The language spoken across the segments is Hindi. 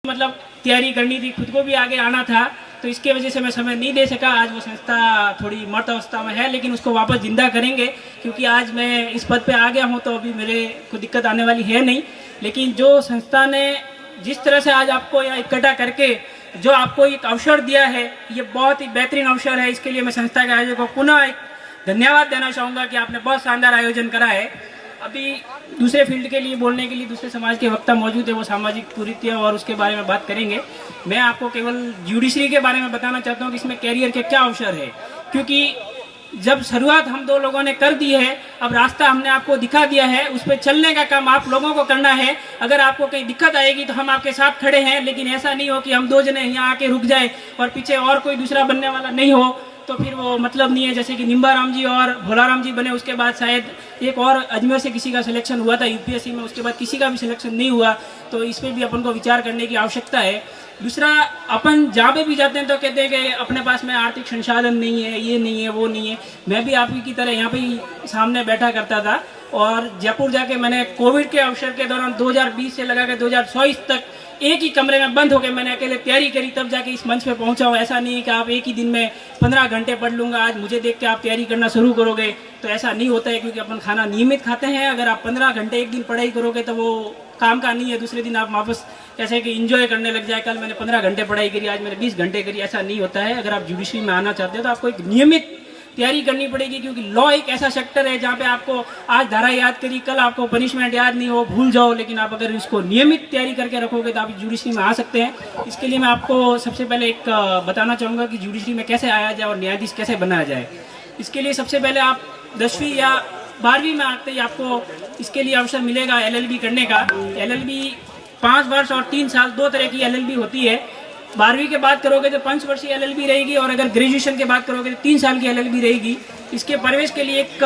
मतलब तैयारी करनी थी, खुद को भी आगे आना था, तो इसके वजह से मैं समय नहीं दे सका। आज वो संस्था थोड़ी मर्त अवस्था में है, लेकिन उसको वापस जिंदा करेंगे, क्योंकि आज मैं इस पद पे आ गया हूँ तो अभी मेरे को दिक्कत आने वाली है नहीं। लेकिन जो संस्था ने जिस तरह से आज आपको यहाँ इकट्ठा करके जो आपको एक अवसर दिया है, ये बहुत ही बेहतरीन अवसर है। इसके लिए मैं संस्था के आयोजक को पुनः एक धन्यवाद देना चाहूँगा कि आपने बहुत शानदार आयोजन करा है। अभी दूसरे फील्ड के लिए बोलने के लिए दूसरे समाज के वक्ता मौजूद है, वो सामाजिक कुरीतियाँ और उसके बारे में बात करेंगे। मैं आपको केवल जुडिशरी के बारे में बताना चाहता हूँ कि इसमें कैरियर के क्या अवसर है, क्योंकि जब शुरुआत हम दो लोगों ने कर दी है, अब रास्ता हमने आपको दिखा दिया है, उस पर चलने का काम आप लोगों को करना है। अगर आपको कहीं दिक्कत आएगी तो हम आपके साथ खड़े हैं, लेकिन ऐसा नहीं हो कि हम दो जने यहाँ आके रुक जाए और पीछे और कोई दूसरा बनने वाला नहीं हो, तो फिर वो मतलब नहीं है। जैसे कि निम्बाराम जी और भोलाराम जी बने, उसके बाद शायद एक और अजमेर से किसी का सिलेक्शन हुआ था यूपीएससी में, उसके बाद किसी का भी सिलेक्शन नहीं हुआ, तो इस पर भी अपन को विचार करने की आवश्यकता है। दूसरा, अपन जहाँ पे भी जाते हैं तो कहते हैं कि अपने पास में आर्थिक संसाधन नहीं है, ये नहीं है, वो नहीं है। मैं भी आप ही की तरह यहाँ पे ही सामने बैठा करता था, और जयपुर जाके मैंने कोविड के अवसर के दौरान 2020 से लगा के 2024 तक एक ही कमरे में बंद होकर मैंने अकेले तैयारी करी, तब जाके इस मंच पे पहुंचा हूँ। ऐसा नहीं है कि आप एक ही दिन में 15 घंटे पढ़ लूंगा, आज मुझे देख के आप तैयारी करना शुरू करोगे, तो ऐसा नहीं होता है, क्योंकि अपन खाना नियमित खाते हैं। अगर आप 15 घंटे एक दिन पढ़ाई करोगे तो वो काम का नहीं है। दूसरे दिन आप वापस जैसे कि इंजॉय करने लग जाए, कल मैंने 15 घंटे पढ़ाई करी, आज मैंने 20 घंटे करी, ऐसा नहीं होता है। अगर आप जुडिशरी में आना चाहते हो तो आपको एक नियमित तैयारी करनी पड़ेगी, क्योंकि लॉ एक ऐसा सेक्टर है जहाँ पे आपको आज धारा याद करी, कल आपको पनिशमेंट याद नहीं हो, भूल जाओ, लेकिन आप अगर इसको नियमित तैयारी करके रखोगे तो आप जुडिशरी में आ सकते हैं। इसके लिए मैं आपको सबसे पहले एक बताना चाहूँगा कि जुडिशरी में कैसे आया जाए और न्यायाधीश कैसे बनाया जाए। इसके लिए सबसे पहले आप 10वीं या 12वीं में आते ही आपको इसके लिए अवसर मिलेगा LLB करने का। LLB 5 वर्ष और 3 साल, 2 तरह की LLB होती है। 12वीं के बाद करोगे तो 5 वर्षीय LLB रहेगी, और अगर ग्रेजुएशन के बाद करोगे तो 3 साल की LLB रहेगी। इसके प्रवेश के लिए एक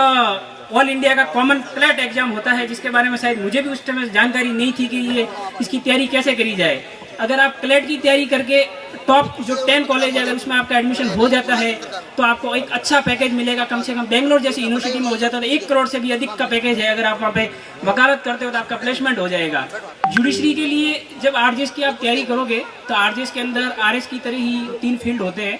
ऑल इंडिया का कॉमन क्लैट एग्जाम होता है, जिसके बारे में शायद मुझे भी उस टाइम जानकारी नहीं थी कि ये इसकी तैयारी कैसे करी जाए। अगर आप क्लैट की तैयारी करके टॉप जो 10 कॉलेज है, अगर उसमें आपका एडमिशन हो जाता है तो आपको एक अच्छा पैकेज मिलेगा। कम से कम बेंगलोर जैसी यूनिवर्सिटी में हो जाता है तो 1 करोड़ से भी अधिक का पैकेज है। अगर आप वहाँ पे वकालत करते हो तो आपका प्लेसमेंट हो जाएगा। जुडिशरी के लिए जब RJS की आप तैयारी करोगे तो RJS के अंदर RS की तरह ही 3 फील्ड होते हैं।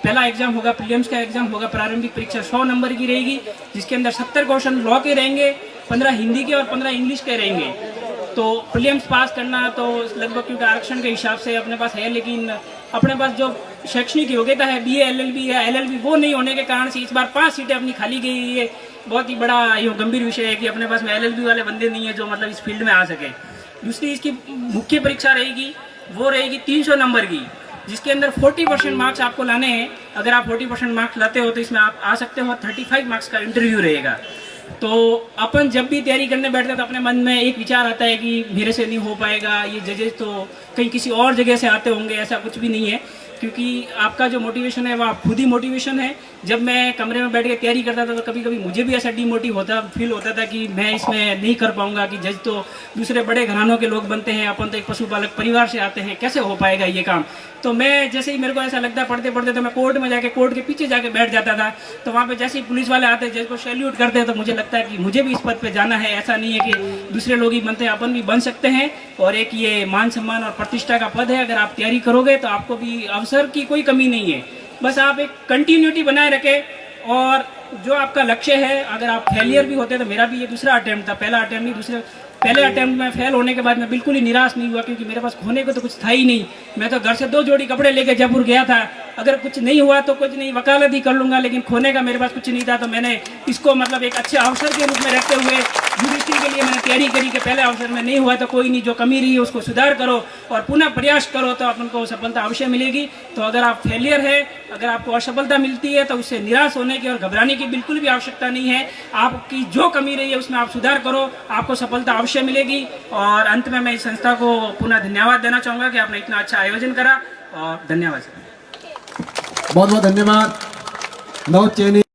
पहला एग्जाम होगा, प्रीलिम्स का एग्जाम होगा, प्रारंभिक परीक्षा 100 नंबर की रहेगी, जिसके अंदर 70 क्वेश्चन लॉ के रहेंगे, 15 हिंदी के और 15 इंग्लिश के रहेंगे। तो प्रीलिम्स पास करना तो लगभग, क्योंकि आरक्षण के हिसाब से अपने पास है, लेकिन अपने पास जो शैक्षणिक योग्यता है BA LLB या LLB वो नहीं होने के कारण से इस बार 5 सीटें अपनी खाली गई। ये बहुत ही बड़ा ये गंभीर विषय है कि अपने पास में LLB वाले बंदे नहीं है जो मतलब इस फील्ड में आ सके। दूसरी इसकी मुख्य परीक्षा रहेगी, वो रहेगी 300 नंबर की, जिसके अंदर 40% मार्क्स आपको लाने हैं। अगर आप 40% मार्क्स लाते हो तो इसमें आप आ सकते हो। 35 मार्क्स का इंटरव्यू रहेगा। तो अपन जब भी तैयारी करने बैठते हैं तो अपने मन में एक विचार आता है कि मेरे से नहीं हो पाएगा, ये जजेस तो कहीं किसी और जगह से आते होंगे। ऐसा कुछ भी नहीं है, क्योंकि आपका जो मोटिवेशन है वो आप खुद ही मोटिवेशन है। जब मैं कमरे में बैठ के तैयारी करता था तो कभी कभी मुझे भी ऐसा डिमोटिव फील होता था कि मैं इसमें नहीं कर पाऊंगा, कि जज तो दूसरे बड़े घरानों के लोग बनते हैं, अपन तो एक पशुपालक परिवार से आते हैं, कैसे हो पाएगा ये काम। तो मैं जैसे ही मेरे को ऐसा लगता पढ़ते पढ़ते तो मैं कोर्ट में जाके कोर्ट के पीछे जाके बैठ जाता था। तो वहाँ पे जैसे ही पुलिस वाले आते जज को सैल्यूट करते हैं तो मुझे लगता है कि मुझे भी इस पद पे जाना है। ऐसा नहीं है कि दूसरे लोग ही बनते हैं, अपन भी बन सकते हैं। और एक ये मान सम्मान और प्रतिष्ठा का पद है। अगर आप तैयारी करोगे तो आपको भी अवसर की कोई कमी नहीं है। बस आप एक कंटिन्यूटी बनाए रखें, और जो आपका लक्ष्य है, अगर आप फेलियर भी होते तो मेरा भी ये दूसरा अटेम्प्ट था, पहला अटेम्प्ट नहीं, पहले अटेम्प्ट में फेल होने के बाद मैं बिल्कुल ही निराश नहीं हुआ, क्योंकि मेरे पास खोने को तो कुछ था ही नहीं। मैं तो घर से 2 जोड़ी कपड़े लेके जयपुर गया था। अगर कुछ नहीं हुआ तो कुछ नहीं, वकालत ही कर लूंगा, लेकिन खोने का मेरे पास कुछ नहीं था। तो मैंने इसको मतलब एक अच्छे अवसर के रूप में रखते हुए जुडिशरी के लिए मैंने तैयारी करी कि पहले अवसर में नहीं हुआ तो कोई नहीं, जो कमी रही है उसको सुधार करो और पुनः प्रयास करो तो अपन को सफलता अवश्य मिलेगी। तो अगर आप फेलियर है, अगर आपको असफलता मिलती है तो उससे निराश होने की और घबराने की बिल्कुल भी आवश्यकता नहीं है। आपकी जो कमी रही है उसमें आप सुधार करो, आपको सफलता अवश्य मिलेगी। और अंत में मैं इस संस्था को पुनः धन्यवाद देना चाहूँगा कि आपने इतना अच्छा आयोजन करा, और धन्यवाद सर। बहुत बहुत धन्यवाद। नव चेनी।